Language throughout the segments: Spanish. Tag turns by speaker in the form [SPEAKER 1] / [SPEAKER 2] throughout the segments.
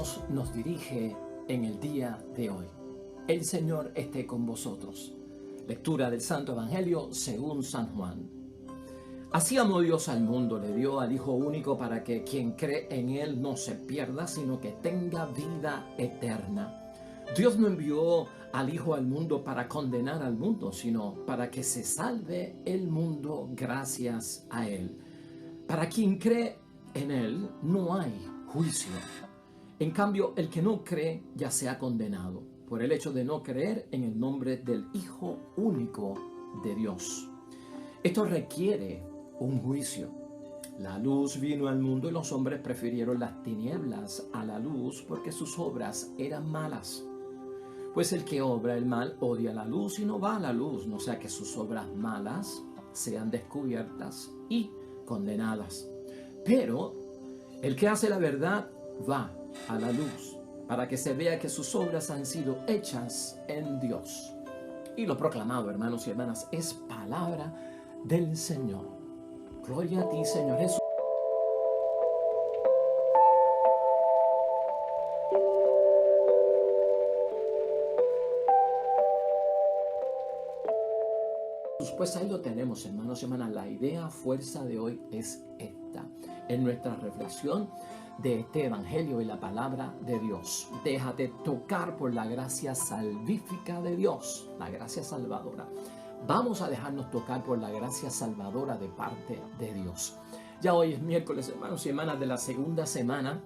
[SPEAKER 1] Dios nos dirige en el día de hoy. El Señor esté con vosotros. Lectura del Santo Evangelio según San Juan. Así amó Dios al mundo, le dio al Hijo único para que quien cree en Él no se pierda, sino que tenga vida eterna. Dios no envió al Hijo al mundo para condenar al mundo, sino para que se salve el mundo gracias a Él. Para quien cree en Él no hay juicio. En cambio, el que no cree ya se ha condenado por el hecho de no creer en el nombre del Hijo único de Dios. Esto requiere un juicio. La luz vino al mundo y los hombres prefirieron las tinieblas a la luz porque sus obras eran malas. Pues el que obra el mal odia la luz y no va a la luz, no sea que sus obras malas sean descubiertas y condenadas. Pero el que hace la verdad va a la luz para que se vea que sus obras han sido hechas en Dios. Y lo proclamado, hermanos y hermanas, es palabra del Señor. Gloria a ti, Señor Jesús. Pues ahí lo tenemos, hermanos y hermanas. La idea, fuerza de hoy es esta. En nuestra reflexión de este Evangelio y la palabra de Dios. Déjate tocar por la gracia salvífica de Dios, la gracia salvadora. Vamos a dejarnos tocar por la gracia salvadora de parte de Dios. Ya hoy es miércoles, hermanos y hermanas, de la segunda semana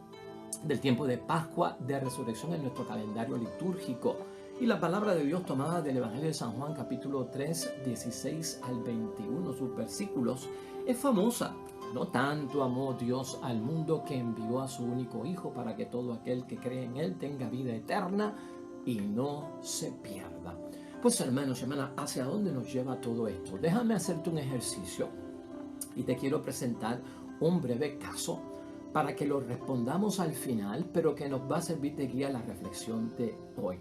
[SPEAKER 1] del tiempo de Pascua de Resurrección en nuestro calendario litúrgico. Y la palabra de Dios tomada del Evangelio de San Juan, capítulo 3, 16 al 21, sus versículos, es famosa. No tanto amó Dios al mundo que envió a su único Hijo para que todo aquel que cree en Él tenga vida eterna y no se pierda. Pues hermanos y hermanas, ¿hacia dónde nos lleva todo esto? Déjame hacerte un ejercicio y te quiero presentar un breve caso para que lo respondamos al final, pero que nos va a servir de guía a la reflexión de hoy.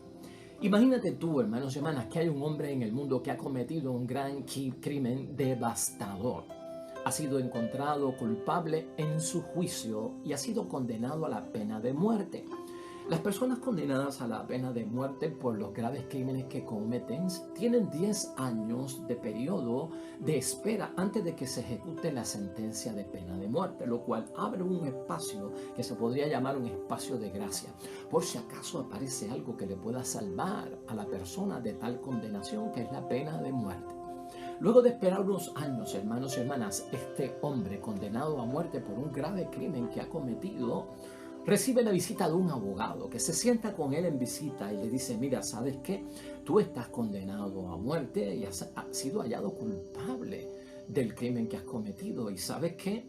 [SPEAKER 1] Imagínate tú, hermanos y hermanas, que hay un hombre en el mundo que ha cometido un gran crimen devastador. Ha sido encontrado culpable en su juicio y ha sido condenado a la pena de muerte. Las personas condenadas a la pena de muerte por los graves crímenes que cometen tienen 10 años de periodo de espera antes de que se ejecute la sentencia de pena de muerte, lo cual abre un espacio que se podría llamar un espacio de gracia, por si acaso aparece algo que le pueda salvar a la persona de tal condenación, que es la pena de muerte. Luego de esperar unos años, hermanos y hermanas, este hombre condenado a muerte por un grave crimen que ha cometido recibe la visita de un abogado que se sienta con él en visita y le dice: mira, ¿sabes qué? Tú estás condenado a muerte y has sido hallado culpable del crimen que has cometido. ¿Y sabes qué?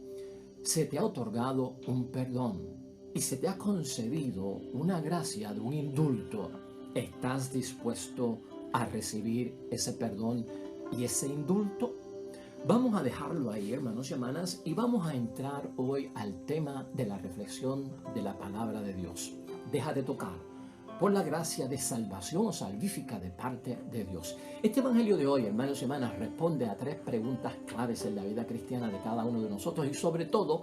[SPEAKER 1] Se te ha otorgado un perdón y se te ha concedido una gracia de un indulto. ¿Estás dispuesto a recibir ese perdón y ese indulto? Vamos a dejarlo ahí, hermanos y hermanas, y vamos a entrar hoy al tema de la reflexión de la palabra de Dios. Déjate tocar por la gracia de salvación o salvífica de parte de Dios. Este evangelio de hoy, hermanos y hermanas, responde a 3 preguntas claves en la vida cristiana de cada uno de nosotros, y sobre todo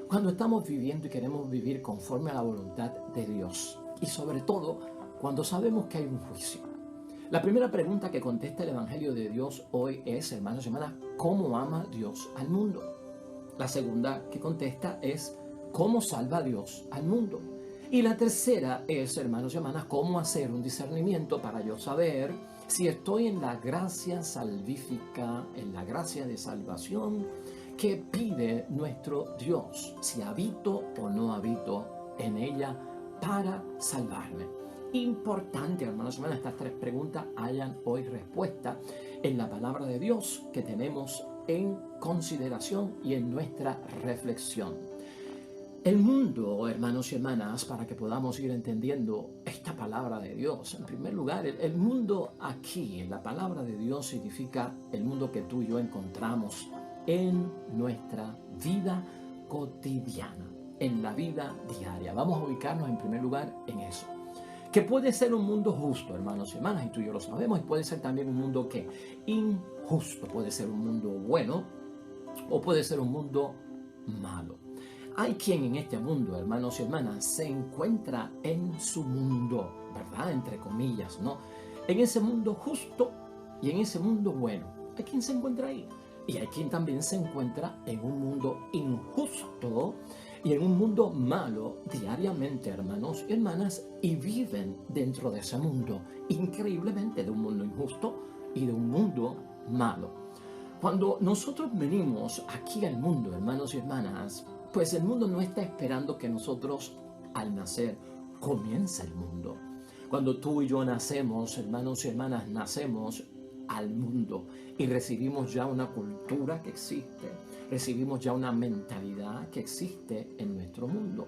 [SPEAKER 1] cuando estamos viviendo y queremos vivir conforme a la voluntad de Dios, y sobre todo cuando sabemos que hay un juicio. La primera pregunta que contesta el Evangelio de Dios hoy es, hermanos y hermanas, ¿cómo ama Dios al mundo? La segunda que contesta es, ¿cómo salva Dios al mundo? Y la tercera es, hermanos y hermanas, ¿cómo hacer un discernimiento para yo saber si estoy en la gracia salvífica, en la gracia de salvación que pide nuestro Dios? Si habito o no habito en ella para salvarme. Importante, hermanos y hermanas, estas 3 preguntas hayan hoy respuesta en la palabra de Dios que tenemos en consideración y en nuestra reflexión. El mundo, hermanos y hermanas, para que podamos ir entendiendo esta palabra de Dios, en primer lugar, el mundo aquí, en la palabra de Dios, significa el mundo que tú y yo encontramos en nuestra vida cotidiana, en la vida diaria. Vamos a ubicarnos en primer lugar en eso. Que puede ser un mundo justo, hermanos y hermanas, y tú y yo lo sabemos, y puede ser también un mundo que injusto, puede ser un mundo bueno o puede ser un mundo malo. hay quien en este mundo, hermanos y hermanas, se encuentra en su mundo, ¿verdad? Entre comillas, ¿no? En ese mundo justo y en ese mundo bueno. Hay quien se encuentra ahí. Y hay quien también se encuentra en un mundo injusto y en un mundo malo diariamente, hermanos y hermanas, y viven dentro de ese mundo, increíblemente, de un mundo injusto y de un mundo malo. Cuando nosotros venimos aquí al mundo, hermanos y hermanas, pues el mundo no está esperando que nosotros, al nacer, comience el mundo. Cuando tú y yo nacemos, hermanos y hermanas, nacemos al mundo y recibimos ya una cultura que existe, recibimos ya una mentalidad que existe en nuestro mundo.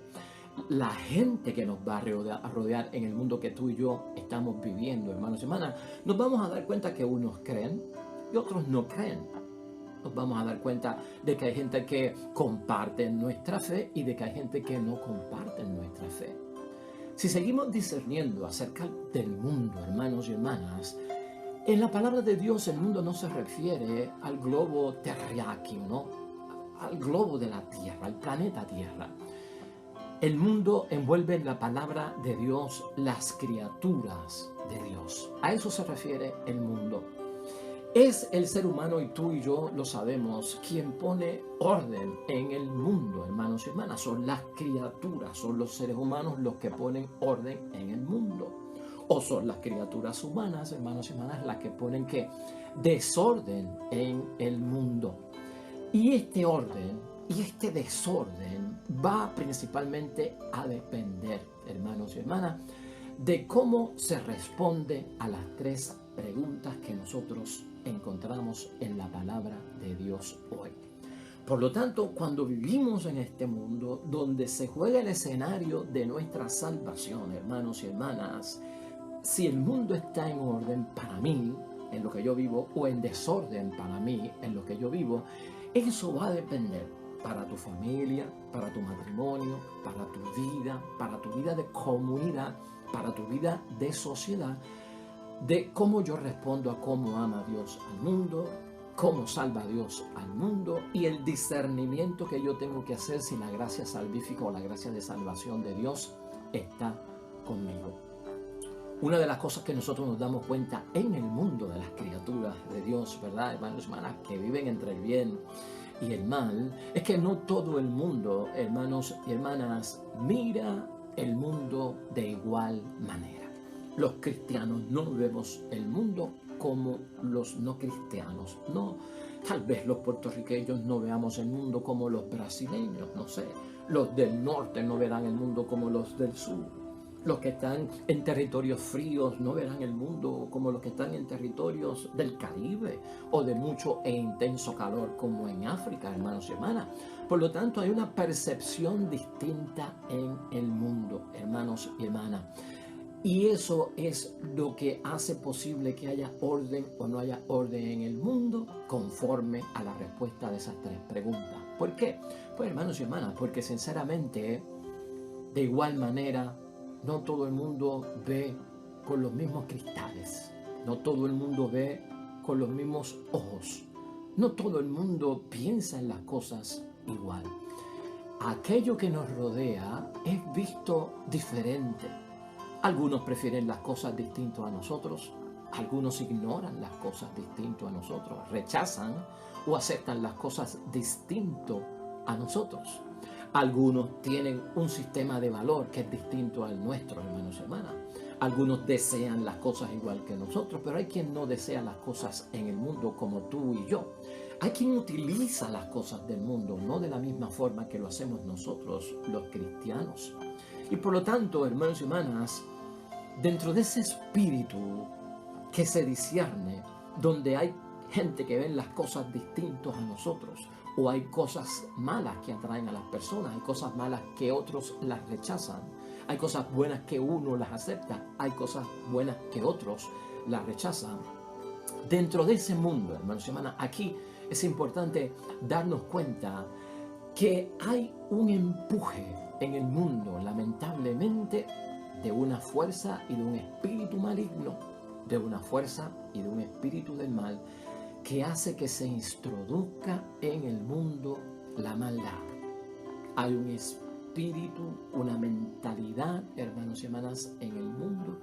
[SPEAKER 1] La gente que nos va a rodear en el mundo que tú y yo estamos viviendo, hermanos y hermanas, nos vamos a dar cuenta que unos creen y otros no creen. Nos vamos a dar cuenta de que hay gente que comparte nuestra fe y de que hay gente que no comparte nuestra fe. Si seguimos discerniendo acerca del mundo, hermanos y hermanas, en la palabra de Dios el mundo no se refiere al globo terráqueo, ¿no? Al globo de la Tierra, al planeta Tierra. El mundo envuelve en la palabra de Dios las criaturas de Dios. A eso se refiere el mundo. Es el ser humano, y tú y yo lo sabemos, quien pone orden en el mundo, hermanos y hermanas. Son las criaturas, son los seres humanos los que ponen orden en el mundo. O son las criaturas humanas, hermanos y hermanas, las que ponen ¿qué? Desorden en el mundo. Y este orden y este desorden va principalmente a depender, hermanos y hermanas, de cómo se responde a las tres preguntas que nosotros encontramos en la palabra de Dios hoy. Por lo tanto, cuando vivimos en este mundo donde se juega el escenario de nuestra salvación, hermanos y hermanas, si el mundo está en orden para mí, en lo que yo vivo, o en desorden para mí, en lo que yo vivo, eso va a depender para tu familia, para tu matrimonio, para tu vida de comunidad, para tu vida de sociedad, de cómo yo respondo a cómo ama Dios al mundo, cómo salva Dios al mundo y el discernimiento que yo tengo que hacer si la gracia salvífica o la gracia de salvación de Dios está conmigo. Una de las cosas que nosotros nos damos cuenta en el mundo de las criaturas de Dios, ¿verdad, hermanos y hermanas, que viven entre el bien y el mal, es que no todo el mundo, hermanos y hermanas, mira el mundo de igual manera. Los cristianos no vemos el mundo como los no cristianos, no. Tal vez los puertorriqueños no veamos el mundo como los brasileños, no sé. Los del norte no verán el mundo como los del sur. Los que están en territorios fríos no verán el mundo como los que están en territorios del Caribe o de mucho e intenso calor como en África, hermanos y hermanas. Por lo tanto, hay una percepción distinta en el mundo, hermanos y hermanas. Y eso es lo que hace posible que haya orden o no haya orden en el mundo conforme a la respuesta de esas tres preguntas. ¿Por qué? Pues hermanos y hermanas, porque sinceramente, de igual manera, no todo el mundo ve con los mismos cristales. No todo el mundo ve con los mismos ojos. No todo el mundo piensa en las cosas igual. Aquello que nos rodea es visto diferente. Algunos prefieren las cosas distintas a nosotros, algunos ignoran las cosas distintas a nosotros, rechazan o aceptan las cosas distintas a nosotros. Algunos tienen un sistema de valor que es distinto al nuestro, hermanos y hermanas. Algunos desean las cosas igual que nosotros, pero hay quien no desea las cosas en el mundo como tú y yo. Hay quien utiliza las cosas del mundo, no de la misma forma que lo hacemos nosotros, los cristianos. Y por lo tanto, hermanos y hermanas, dentro de ese espíritu que se discierne, donde hay gente que ven las cosas distintas a nosotros, o hay cosas malas que atraen a las personas, hay cosas malas que otros las rechazan, hay cosas buenas que uno las acepta, hay cosas buenas que otros las rechazan. Dentro de ese mundo, hermanos y hermanas, aquí es importante darnos cuenta que hay un empuje en el mundo, lamentablemente, de una fuerza y de un espíritu maligno, de una fuerza y de un espíritu del mal, que hace que se introduzca en el mundo la maldad. Hay un espíritu, una mentalidad, hermanos y hermanas, en el mundo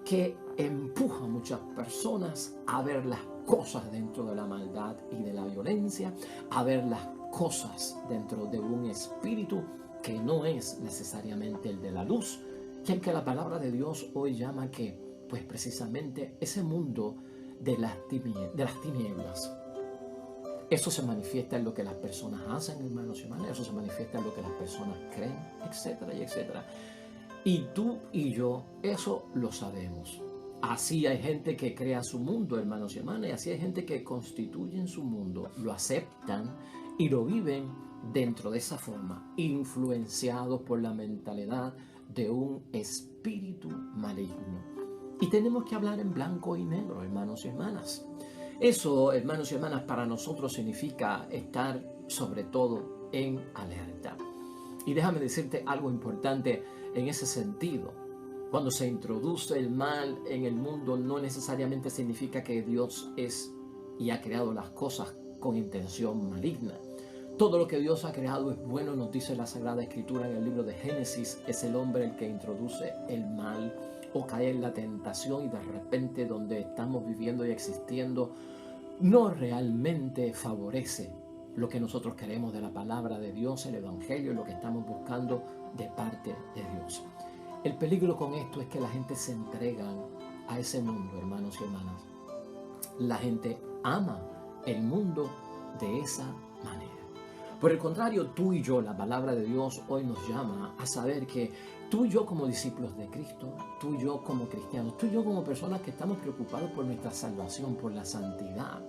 [SPEAKER 1] que empuja a muchas personas a ver las cosas dentro de la maldad y de la violencia, a ver las cosas dentro de un espíritu que no es necesariamente el de la luz, que la palabra de Dios hoy llama que, pues precisamente ese mundo de las tinieblas. Eso se manifiesta en lo que las personas hacen, hermanos y hermanas, eso se manifiesta en lo que las personas creen, etcétera y etcétera. Y tú y yo, eso lo sabemos. Así hay gente que crea su mundo, hermanos y hermanas, y así hay gente que constituyen su mundo, lo aceptan y lo viven dentro de esa forma, influenciados por la mentalidad de un espíritu maligno. Y tenemos que hablar en blanco y negro, hermanos y hermanas. Eso, hermanos y hermanas, para nosotros significa estar sobre todo en alerta. Y déjame decirte algo importante en ese sentido. Cuando se introduce el mal en el mundo, no necesariamente significa que Dios es y ha creado las cosas con intención maligna. Todo lo que Dios ha creado es bueno, nos dice la Sagrada Escritura en el libro de Génesis. Es el hombre el que introduce el mal o cae en la tentación, y de repente donde estamos viviendo y existiendo no realmente favorece lo que nosotros queremos de la palabra de Dios, el Evangelio, lo que estamos buscando de parte de Dios. El peligro con esto es que la gente se entrega a ese mundo, hermanos y hermanas. La gente ama el mundo de esa manera. Por el contrario, tú y yo, la palabra de Dios hoy nos llama a saber que tú y yo como discípulos de Cristo, tú y yo como cristianos, tú y yo como personas que estamos preocupados por nuestra salvación, por la santidad,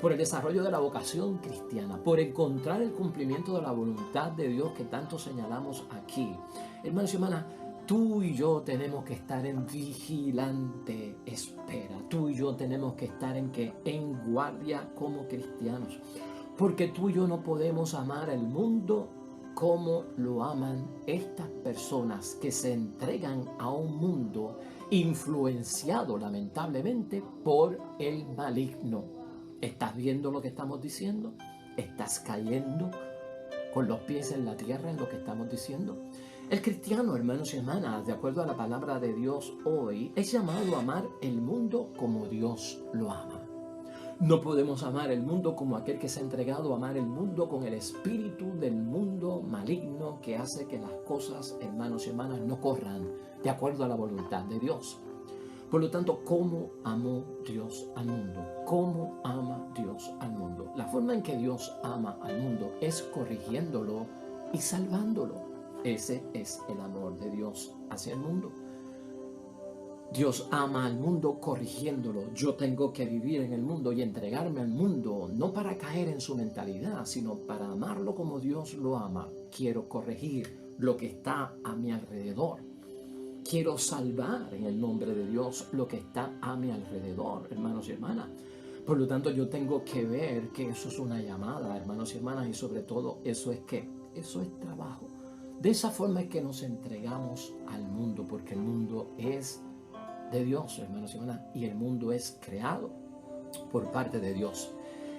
[SPEAKER 1] por el desarrollo de la vocación cristiana, por encontrar el cumplimiento de la voluntad de Dios que tanto señalamos aquí. Hermanos y hermanas, tú y yo tenemos que estar en vigilante espera. Tú y yo tenemos que estar en guardia como cristianos. Porque tú y yo no podemos amar el mundo como lo aman estas personas que se entregan a un mundo influenciado lamentablemente por el maligno. ¿Estás viendo lo que estamos diciendo? ¿Estás cayendo con los pies en la tierra en lo que estamos diciendo? El cristiano, hermanos y hermanas, de acuerdo a la palabra de Dios hoy, es llamado a amar el mundo como Dios lo ama. No podemos amar el mundo como aquel que se ha entregado a amar el mundo con el espíritu del mundo maligno que hace que las cosas, hermanos y hermanas, no corran de acuerdo a la voluntad de Dios. Por lo tanto, ¿cómo amó Dios al mundo? ¿Cómo ama Dios al mundo? La forma en que Dios ama al mundo es corrigiéndolo y salvándolo. Ese es el amor de Dios hacia el mundo. Dios ama al mundo corrigiéndolo. Yo tengo que vivir en el mundo y entregarme al mundo, no para caer en su mentalidad, sino para amarlo como Dios lo ama. Quiero corregir lo que está a mi alrededor. Quiero salvar en el nombre de Dios lo que está a mi alrededor, hermanos y hermanas. Por lo tanto, yo tengo que ver que eso es una llamada, hermanos y hermanas, y sobre todo eso es trabajo. De esa forma es que nos entregamos al mundo, porque el mundo es de Dios, hermanos y hermanas, y el mundo es creado por parte de Dios.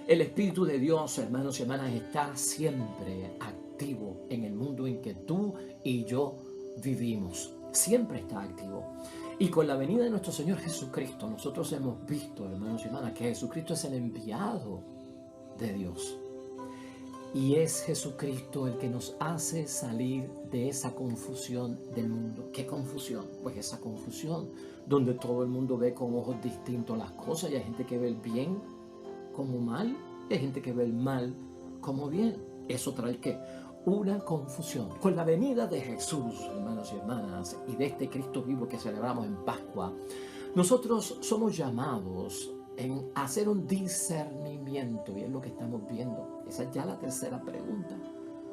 [SPEAKER 1] El Espíritu de Dios, hermanos y hermanas, está siempre activo en el mundo en que tú y yo vivimos. Siempre está activo. Y con la venida de nuestro Señor Jesucristo, nosotros hemos visto, hermanos y hermanas, que Jesucristo es el enviado de Dios. Y es Jesucristo el que nos hace salir de esa confusión del mundo. ¿Qué confusión? Pues esa confusión donde todo el mundo ve con ojos distintos las cosas. Y hay gente que ve el bien como mal, y hay gente que ve el mal como bien. Eso trae ¿qué? Una confusión. Con la venida de Jesús, hermanos y hermanas, y de este Cristo vivo que celebramos en Pascua, nosotros somos llamados en hacer un discernimiento, y es lo que estamos viendo. Esa es ya la tercera pregunta.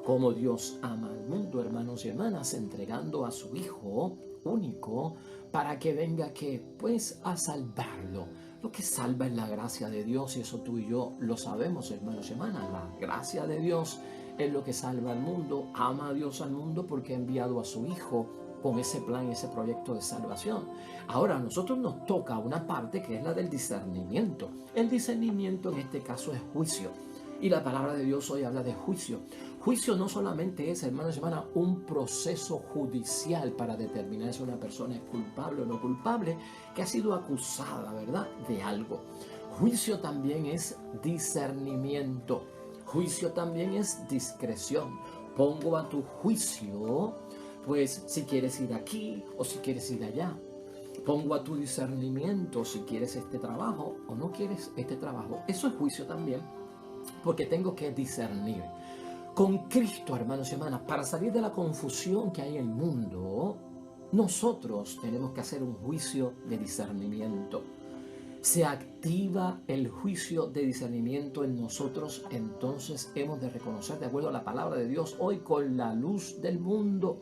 [SPEAKER 1] ¿Cómo Dios ama al mundo, hermanos y hermanas, entregando a su Hijo único para que venga pues a salvarlo? Lo que salva es la gracia de Dios, y eso tú y yo lo sabemos, hermanos y hermanas. La gracia de Dios es lo que salva al mundo. Ama a Dios al mundo porque ha enviado a su Hijo con ese plan, ese proyecto de salvación. Ahora a nosotros nos toca una parte que es la del discernimiento. El discernimiento en este caso es juicio. Y la palabra de Dios hoy habla de juicio. Juicio no solamente es, hermanos y hermanas, un proceso judicial para determinar si una persona es culpable o no culpable, que ha sido acusada, ¿verdad?, de algo. Juicio también es discernimiento. Juicio también es discreción. Pongo a tu juicio, pues, si quieres ir aquí o si quieres ir allá. Pongo a tu discernimiento si quieres este trabajo o no quieres este trabajo. Eso es juicio también, porque tengo que discernir. Con Cristo, hermanos y hermanas, para salir de la confusión que hay en el mundo, nosotros tenemos que hacer un juicio de discernimiento. Se activa el juicio de discernimiento en nosotros, entonces hemos de reconocer, de acuerdo a la palabra de Dios, hoy con la luz del mundo.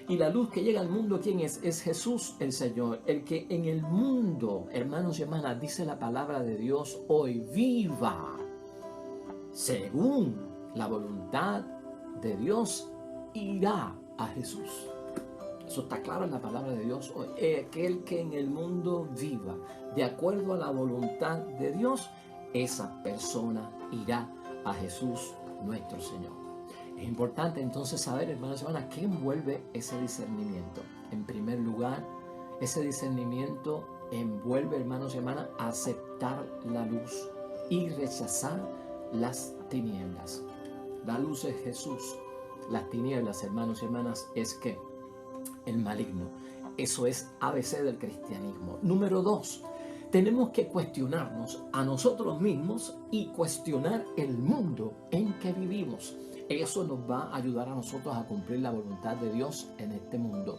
[SPEAKER 1] Y la luz que llega al mundo, ¿quién es? Es Jesús el Señor, el que en el mundo, hermanos y hermanas, dice la palabra de Dios hoy, viva según la voluntad de Dios, irá a Jesús. Eso está claro en la palabra de Dios hoy. Aquel que en el mundo viva de acuerdo a la voluntad de Dios, esa persona irá a Jesús nuestro Señor. Es importante entonces saber, hermanos y hermanas, qué envuelve ese discernimiento. En primer lugar, ese discernimiento envuelve, hermanos y hermanas, aceptar la luz y rechazar las tinieblas. La luz es Jesús. Las tinieblas, hermanos y hermanas, es que el maligno. Eso es ABC del cristianismo. Número 2, tenemos que cuestionarnos a nosotros mismos y cuestionar el mundo en que vivimos. Eso nos va a ayudar a nosotros a cumplir la voluntad de Dios en este mundo.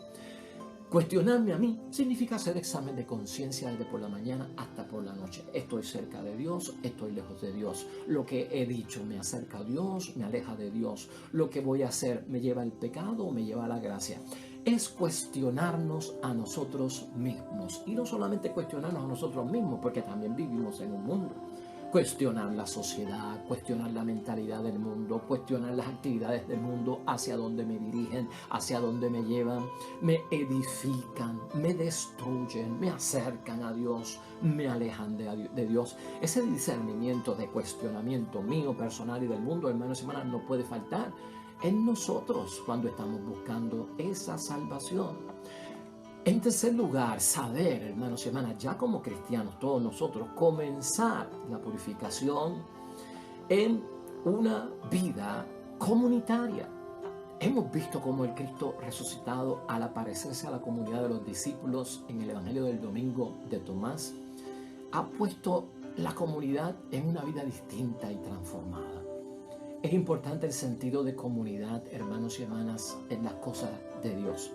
[SPEAKER 1] Cuestionarme a mí significa hacer examen de conciencia desde por la mañana hasta por la noche. Estoy cerca de Dios, estoy lejos de Dios. Lo que he dicho me acerca a Dios, me aleja de Dios. Lo que voy a hacer me lleva al pecado o me lleva a la gracia. Es cuestionarnos a nosotros mismos. Y no solamente cuestionarnos a nosotros mismos, porque también vivimos en un mundo. Cuestionar la sociedad, cuestionar la mentalidad del mundo, cuestionar las actividades del mundo, hacia dónde me dirigen, hacia dónde me llevan, me edifican, me destruyen, me acercan a Dios, me alejan de Dios. Ese discernimiento de cuestionamiento mío personal y del mundo, hermanos y hermanas, no puede faltar en nosotros cuando estamos buscando esa salvación. En tercer lugar, saber, hermanos y hermanas, ya como cristianos, todos nosotros, comenzar la purificación en una vida comunitaria. Hemos visto cómo el Cristo resucitado, al aparecerse a la comunidad de los discípulos en el Evangelio del Domingo de Tomás, ha puesto la comunidad en una vida distinta y transformada. Es importante el sentido de comunidad, hermanos y hermanas, en las cosas de Dios.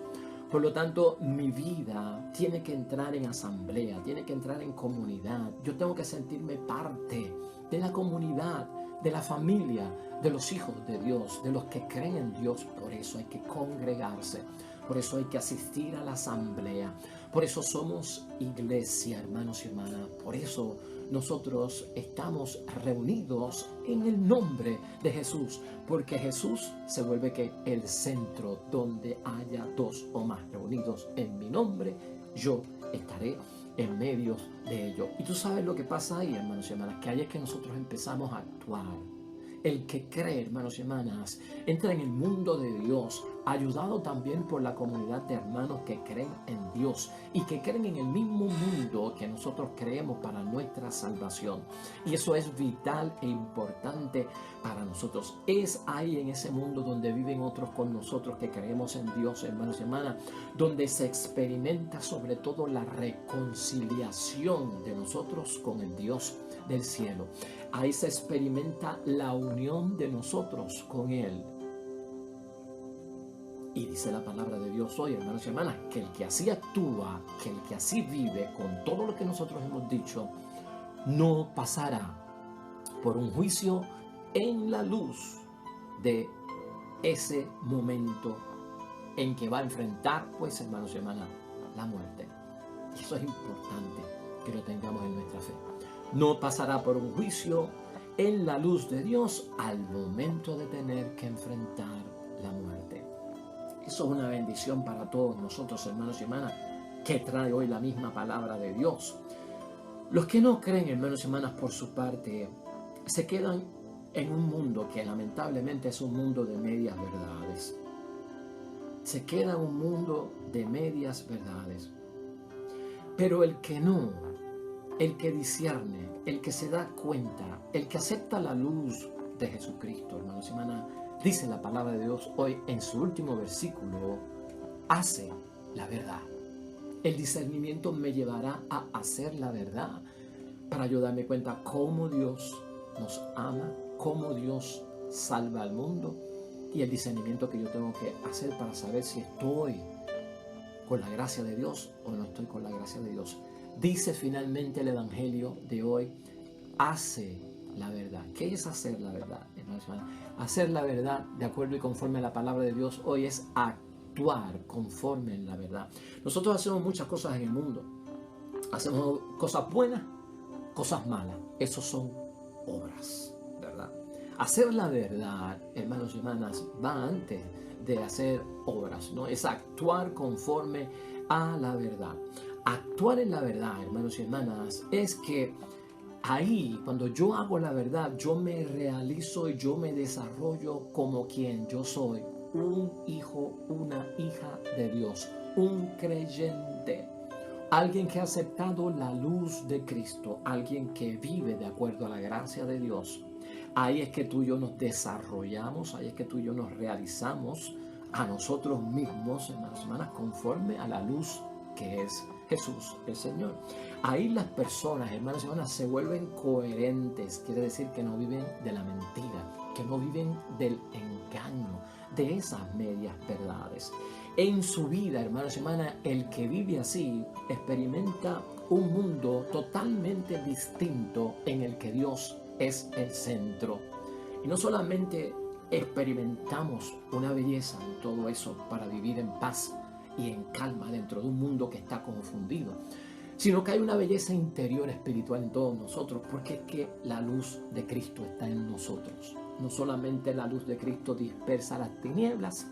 [SPEAKER 1] Por lo tanto, mi vida tiene que entrar en asamblea, tiene que entrar en comunidad. Yo tengo que sentirme parte de la comunidad, de la familia, de los hijos de Dios, de los que creen en Dios. Por eso hay que congregarse, por eso hay que asistir a la asamblea. Por eso somos iglesia, hermanos y hermanas. Por eso nosotros estamos reunidos en el nombre de Jesús, porque Jesús se vuelve que el centro. Donde haya dos o más reunidos en mi nombre, yo estaré en medio de ellos. Y tú sabes lo que pasa ahí, hermanos y hermanas, que ahí es que nosotros empezamos a actuar. El que cree, hermanos y hermanas, entra en el mundo de Dios, ayudado también por la comunidad de hermanos que creen en Dios y que creen en el mismo mundo que nosotros creemos para nuestra salvación. Y eso es vital e importante para nosotros. Es ahí en ese mundo donde viven otros con nosotros que creemos en Dios, hermanos y hermanas, donde se experimenta sobre todo la reconciliación de nosotros con el Dios del cielo. Ahí se experimenta la unión de nosotros con Él. Y dice la palabra de Dios hoy, hermanos y hermanas, que el que así actúa, que el que así vive, con todo lo que nosotros hemos dicho, no pasará por un juicio en la luz de ese momento en que va a enfrentar, pues, hermanos y hermanas, la muerte. Y eso es importante que lo tengamos en nuestra fe. No pasará por un juicio en la luz de Dios al momento de tener que enfrentar la muerte. Eso es una bendición para todos nosotros, hermanos y hermanas, que trae hoy la misma palabra de Dios. Los que no creen, hermanos y hermanas, por su parte, se quedan en un mundo que lamentablemente es un mundo de medias verdades. Se queda un mundo de medias verdades. Pero el que no, el que discierne, el que se da cuenta, el que acepta la luz de Jesucristo, hermanos y hermanas, dice la palabra de Dios hoy en su último versículo, hace la verdad. El discernimiento me llevará a hacer la verdad para yo darme cuenta cómo Dios nos ama, cómo Dios salva al mundo y el discernimiento que yo tengo que hacer para saber si estoy con la gracia de Dios o no estoy con la gracia de Dios. Dice finalmente el Evangelio de hoy, hace la verdad. ¿Qué es hacer la verdad, hermanos y hermanas? Hacer la verdad de acuerdo y conforme a la palabra de Dios hoy es actuar conforme en la verdad. Nosotros hacemos muchas cosas en el mundo. Hacemos cosas buenas, cosas malas. Esos son obras, ¿verdad? Hacer la verdad, hermanos y hermanas, va antes de hacer obras, ¿no? Es actuar conforme a la verdad. Actuar en la verdad, hermanos y hermanas, es que ahí, cuando yo hago la verdad, yo me realizo y yo me desarrollo como quien yo soy, un hijo, una hija de Dios, un creyente, alguien que ha aceptado la luz de Cristo, alguien que vive de acuerdo a la gracia de Dios. Ahí es que tú y yo nos desarrollamos, ahí es que tú y yo nos realizamos a nosotros mismos, hermanos y hermanas, conforme a la luz que es Jesús, el Señor. Ahí las personas, hermanos y hermanas, se vuelven coherentes, quiere decir que no viven de la mentira, que no viven del engaño, de esas medias verdades. En su vida, hermanos y hermanas, el que vive así experimenta un mundo totalmente distinto en el que Dios es el centro. Y no solamente experimentamos una belleza en todo eso para vivir en paz y en calma dentro de un mundo que está confundido, sino que hay una belleza interior espiritual en todos nosotros, porque es que la luz de Cristo está en nosotros. No solamente la luz de Cristo dispersa las tinieblas,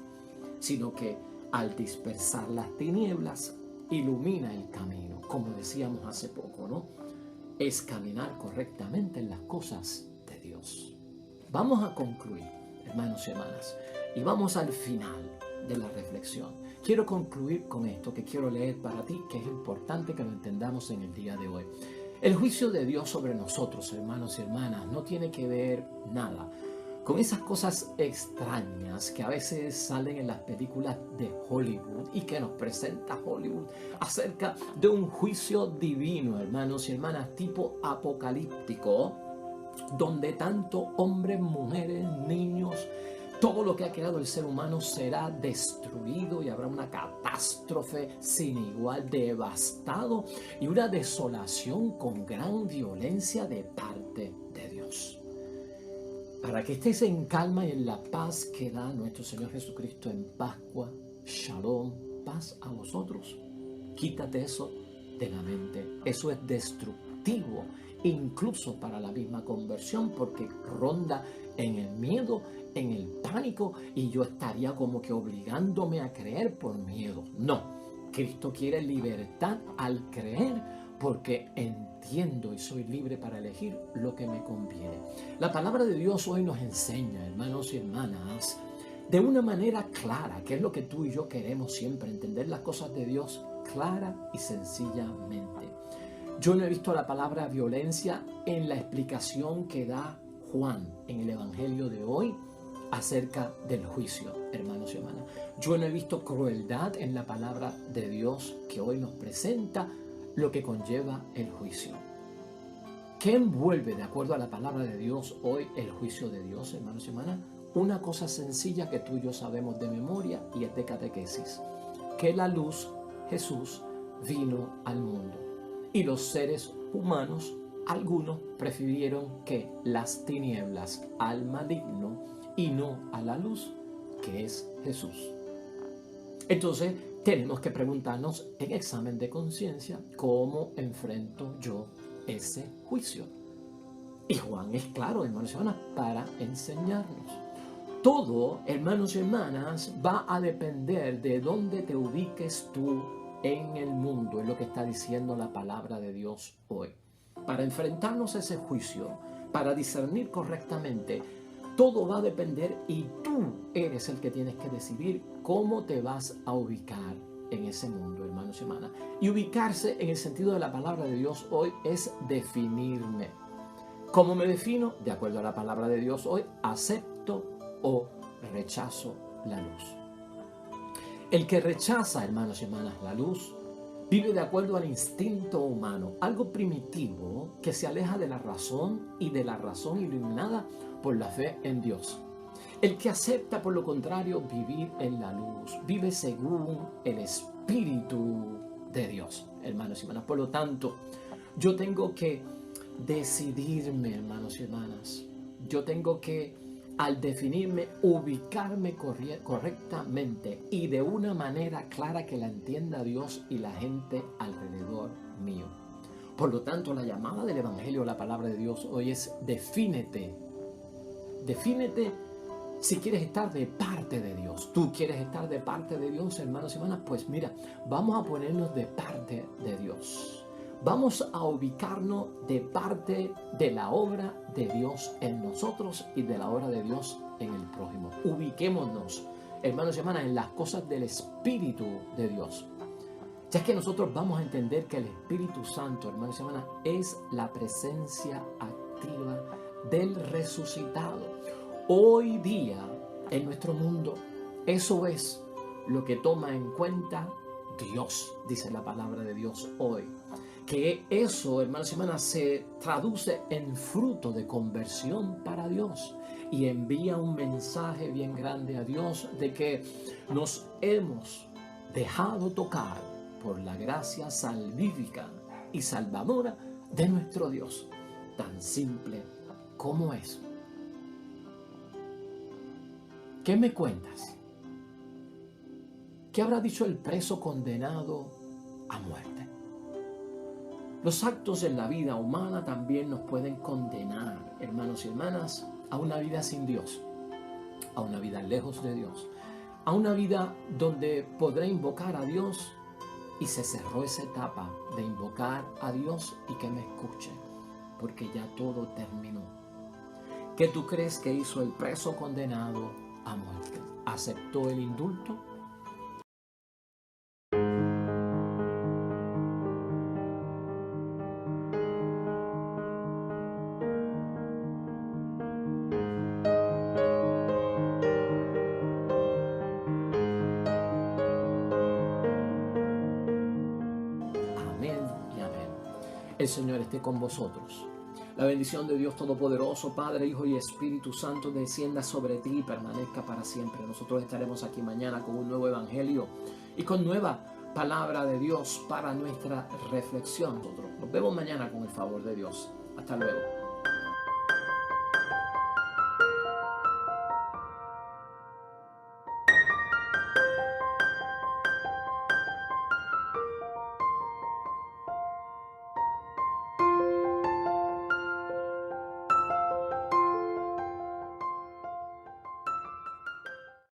[SPEAKER 1] sino que al dispersar las tinieblas ilumina el camino, como decíamos hace poco, ¿no? Es caminar correctamente en las cosas de Dios. Vamos a concluir, hermanos y hermanas, y vamos al final de la reflexión. Quiero concluir con esto que quiero leer para ti, que es importante que lo entendamos en el día de hoy. El juicio de Dios sobre nosotros, hermanos y hermanas, no tiene que ver nada con esas cosas extrañas que a veces salen en las películas de Hollywood y que nos presenta Hollywood acerca de un juicio divino, hermanos y hermanas, tipo apocalíptico, donde tanto hombres, mujeres, niños, todo lo que ha creado el ser humano será destruido y habrá una catástrofe sin igual, devastado y una desolación con gran violencia de parte de Dios. Para que estés en calma y en la paz que da nuestro Señor Jesucristo en Pascua, Shalom, paz a vosotros. Quítate eso de la mente. Eso es destructivo, incluso para la misma conversión, porque ronda en el miedo, en el pánico, y yo estaría como que obligándome a creer por miedo. No, Cristo quiere libertad al creer, porque entiendo y soy libre para elegir lo que me conviene. La palabra de Dios hoy nos enseña, hermanos y hermanas, de una manera clara, que es lo que tú y yo queremos siempre, entender las cosas de Dios clara y sencillamente. Yo no he visto la palabra violencia en la explicación que da Juan en el Evangelio de hoy acerca del juicio, hermanos y hermanas. Yo no he visto crueldad en la palabra de Dios que hoy nos presenta lo que conlleva el juicio. ¿Qué envuelve, de acuerdo a la palabra de Dios, hoy el juicio de Dios, hermanos y hermanas? Una cosa sencilla que tú y yo sabemos de memoria y es de catequesis. Que la luz, Jesús, vino al mundo. Y los seres humanos, algunos, prefirieron que las tinieblas al maligno y no a la luz, que es Jesús. Entonces, tenemos que preguntarnos en examen de conciencia cómo enfrento yo ese juicio. Y Juan es claro, hermanos y hermanas, para enseñarnos. Todo, hermanos y hermanas, va a depender de dónde te ubiques tú en el mundo, es lo que está diciendo la palabra de Dios hoy. Para enfrentarnos a ese juicio, para discernir correctamente, todo va a depender y tú eres el que tienes que decidir cómo te vas a ubicar en ese mundo, hermanos y hermanas. Y ubicarse en el sentido de la palabra de Dios hoy es definirme. ¿Cómo me defino? De acuerdo a la palabra de Dios hoy, acepto o rechazo la luz. El que rechaza, hermanos y hermanas, la luz, vive de acuerdo al instinto humano, algo primitivo que se aleja de la razón y de la razón iluminada por la fe en Dios. El que acepta, por lo contrario, vivir en la luz, vive según el Espíritu de Dios, hermanos y hermanas. Por lo tanto, yo tengo que decidirme, hermanos y hermanas. Yo tengo que, al definirme, ubicarme correctamente y de una manera clara que la entienda Dios y la gente alrededor mío. Por lo tanto, la llamada del Evangelio, la palabra de Dios hoy es defínete. Defínete si quieres estar de parte de Dios. ¿Tú quieres estar de parte de Dios, hermanos y hermanas? Pues mira, vamos a ponernos de parte de Dios. Vamos a ubicarnos de parte de la obra de Dios en nosotros y de la obra de Dios en el prójimo. Ubiquémonos, hermanos y hermanas, en las cosas del Espíritu de Dios. Ya que nosotros vamos a entender que el Espíritu Santo, hermanos y hermanas, es la presencia activa del resucitado. Hoy día, en nuestro mundo, eso es lo que toma en cuenta Dios, dice la palabra de Dios hoy. Que eso, hermanos y hermanas, se traduce en fruto de conversión para Dios y envía un mensaje bien grande a Dios de que nos hemos dejado tocar por la gracia salvífica y salvadora de nuestro Dios, tan simple como es. ¿Qué me cuentas? ¿Qué habrá dicho el preso condenado a muerte? Los actos en la vida humana también nos pueden condenar, hermanos y hermanas, a una vida sin Dios, a una vida lejos de Dios, a una vida donde podré invocar a Dios y se cerró esa etapa de invocar a Dios y que me escuche, porque ya todo terminó. ¿Qué tú crees que hizo el preso condenado a muerte? ¿Aceptó el indulto? Amén y amén. El Señor esté con vosotros. La bendición de Dios Todopoderoso, Padre, Hijo y Espíritu Santo, descienda sobre ti y permanezca para siempre. Nosotros estaremos aquí mañana con un nuevo evangelio y con nueva palabra de Dios para nuestra reflexión. Nosotros nos vemos mañana con el favor de Dios. Hasta luego.